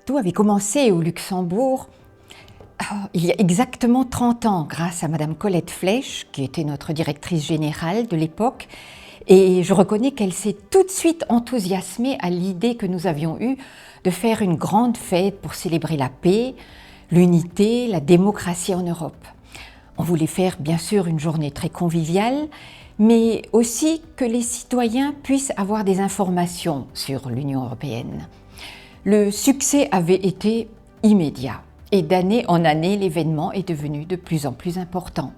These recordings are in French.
Tout avait commencé au Luxembourg il y a exactement 30 ans, grâce à Madame Colette Flèche, qui était notre directrice générale de l'époque. Et je reconnais qu'elle s'est tout de suite enthousiasmée à l'idée que nous avions eue de faire une grande fête pour célébrer la paix, l'unité, la démocratie en Europe. On voulait faire bien sûr une journée très conviviale, mais aussi que les citoyens puissent avoir des informations sur l'Union européenne. Le succès avait été immédiat et d'année en année, l'événement est devenu de plus en plus important.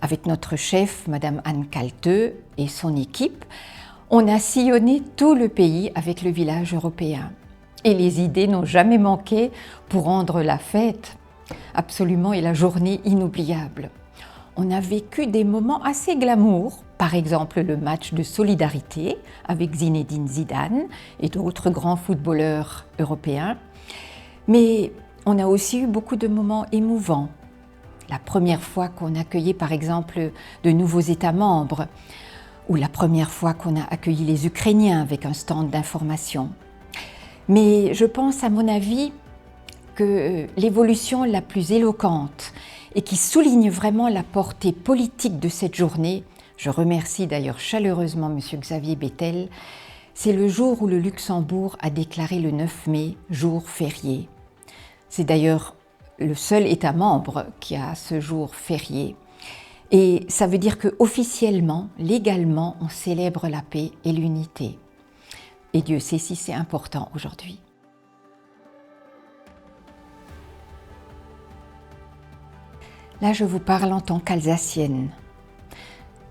Avec notre chef, Madame Anne Kalteux et son équipe, on a sillonné tout le pays avec le village européen. Et les idées n'ont jamais manqué pour rendre la fête absolument et la journée inoubliable. On a vécu des moments assez glamour, par exemple le match de solidarité avec Zinedine Zidane et d'autres grands footballeurs européens. Mais on a aussi eu beaucoup de moments émouvants. La première fois qu'on accueillait par exemple de nouveaux États membres, ou la première fois qu'on a accueilli les Ukrainiens avec un stand d'information. Mais je pense, à mon avis, que l'évolution la plus éloquente et qui souligne vraiment la portée politique de cette journée, je remercie d'ailleurs chaleureusement M. Xavier Bettel, c'est le jour où le Luxembourg a déclaré le 9 mai jour férié. C'est d'ailleurs le seul État membre qui a ce jour férié. Et ça veut dire qu'officiellement, légalement, on célèbre la paix et l'unité. Et Dieu sait si c'est important aujourd'hui. Là, je vous parle en tant qu'Alsacienne.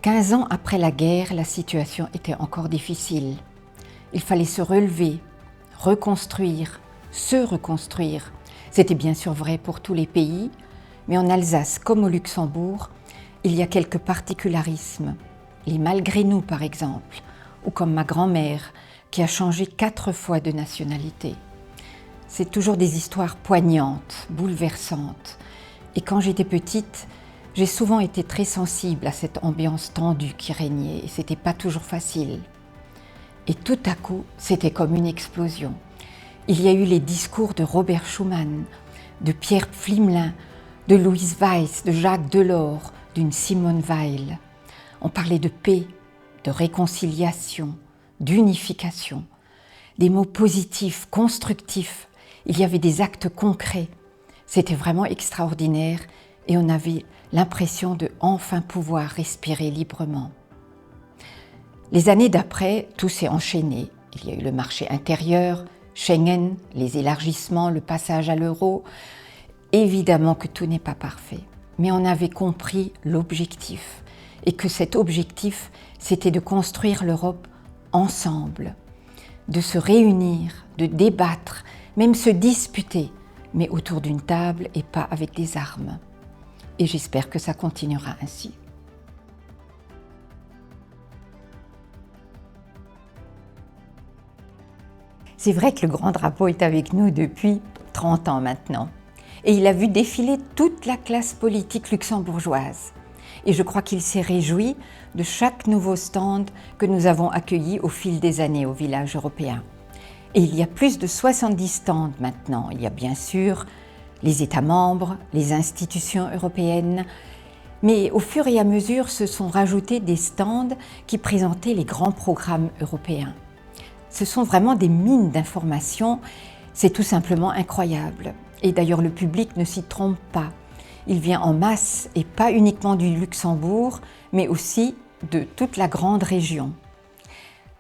15 ans après la guerre, la situation était encore difficile. Il fallait se relever, reconstruire, se reconstruire. C'était bien sûr vrai pour tous les pays, mais en Alsace comme au Luxembourg, il y a quelques particularismes. Les malgré nous par exemple, ou comme ma grand-mère qui a changé 4 fois de nationalité. C'est toujours des histoires poignantes, bouleversantes. Et quand j'étais petite, j'ai souvent été très sensible à cette ambiance tendue qui régnait et c'était pas toujours facile. Et tout à coup, c'était comme une explosion. Il y a eu les discours de Robert Schuman, de Pierre Pflimlin, de Louise Weiss, de Jacques Delors, d'une Simone Weil. On parlait de paix, de réconciliation, d'unification. Des mots positifs, constructifs. Il y avait des actes concrets. C'était vraiment extraordinaire et on avait l'impression de enfin pouvoir respirer librement. Les années d'après, tout s'est enchaîné. Il y a eu le marché intérieur, Schengen, les élargissements, le passage à l'euro. Évidemment que tout n'est pas parfait, mais on avait compris l'objectif et que cet objectif, c'était de construire l'Europe ensemble, de se réunir, de débattre, même se disputer, mais autour d'une table et pas avec des armes. Et j'espère que ça continuera ainsi. C'est vrai que le grand drapeau est avec nous depuis 30 ans maintenant. Et il a vu défiler toute la classe politique luxembourgeoise. Et je crois qu'il s'est réjoui de chaque nouveau stand que nous avons accueilli au fil des années au village européen. Et il y a plus de 70 stands maintenant. Il y a bien sûr les États membres, les institutions européennes, mais au fur et à mesure se sont rajoutés des stands qui présentaient les grands programmes européens. Ce sont vraiment des mines d'informations, c'est tout simplement incroyable. Et d'ailleurs le public ne s'y trompe pas. Il vient en masse et pas uniquement du Luxembourg, mais aussi de toute la grande région.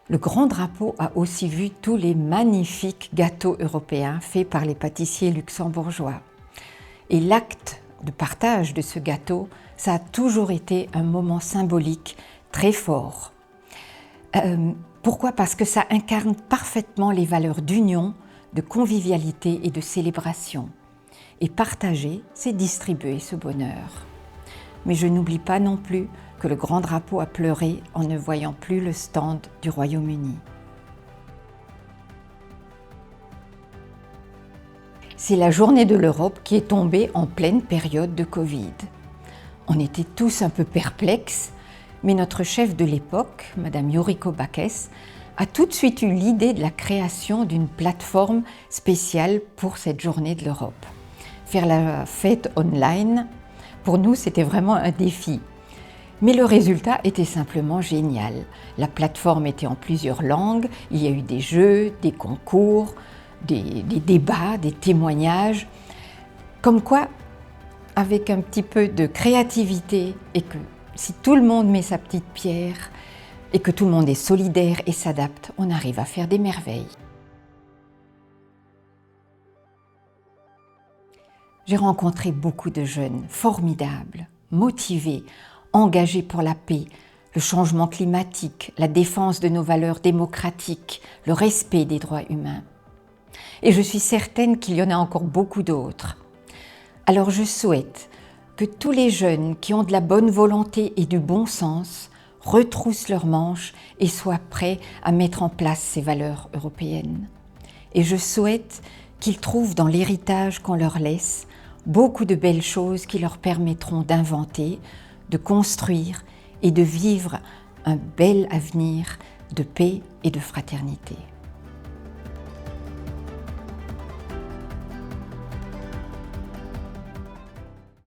Le grand drapeau a aussi vu tous les magnifiques gâteaux européens faits par les pâtissiers luxembourgeois. Et l'acte de partage de ce gâteau, ça a toujours été un moment symbolique très fort. Pourquoi ? Parce que ça incarne parfaitement les valeurs d'union, de convivialité et de célébration. Et partager, c'est distribuer ce bonheur. Mais je n'oublie pas non plus que le grand drapeau a pleuré en ne voyant plus le stand du Royaume-Uni. C'est la journée de l'Europe qui est tombée en pleine période de Covid. On était tous un peu perplexes, mais notre chef de l'époque, Madame Yuriko Bakes, a tout de suite eu l'idée de la création d'une plateforme spéciale pour cette journée de l'Europe. Faire la fête online, pour nous, c'était vraiment un défi. Mais le résultat était simplement génial. La plateforme était en plusieurs langues, il y a eu des jeux, des concours, des débats, des témoignages. Comme quoi, avec un petit peu de créativité et que si tout le monde met sa petite pierre et que tout le monde est solidaire et s'adapte, on arrive à faire des merveilles. J'ai rencontré beaucoup de jeunes formidables, motivés, engagés pour la paix, le changement climatique, la défense de nos valeurs démocratiques, le respect des droits humains. Et je suis certaine qu'il y en a encore beaucoup d'autres. Alors je souhaite que tous les jeunes qui ont de la bonne volonté et du bon sens retroussent leurs manches et soient prêts à mettre en place ces valeurs européennes. Et je souhaite qu'ils trouvent dans l'héritage qu'on leur laisse beaucoup de belles choses qui leur permettront d'inventer, de construire et de vivre un bel avenir de paix et de fraternité.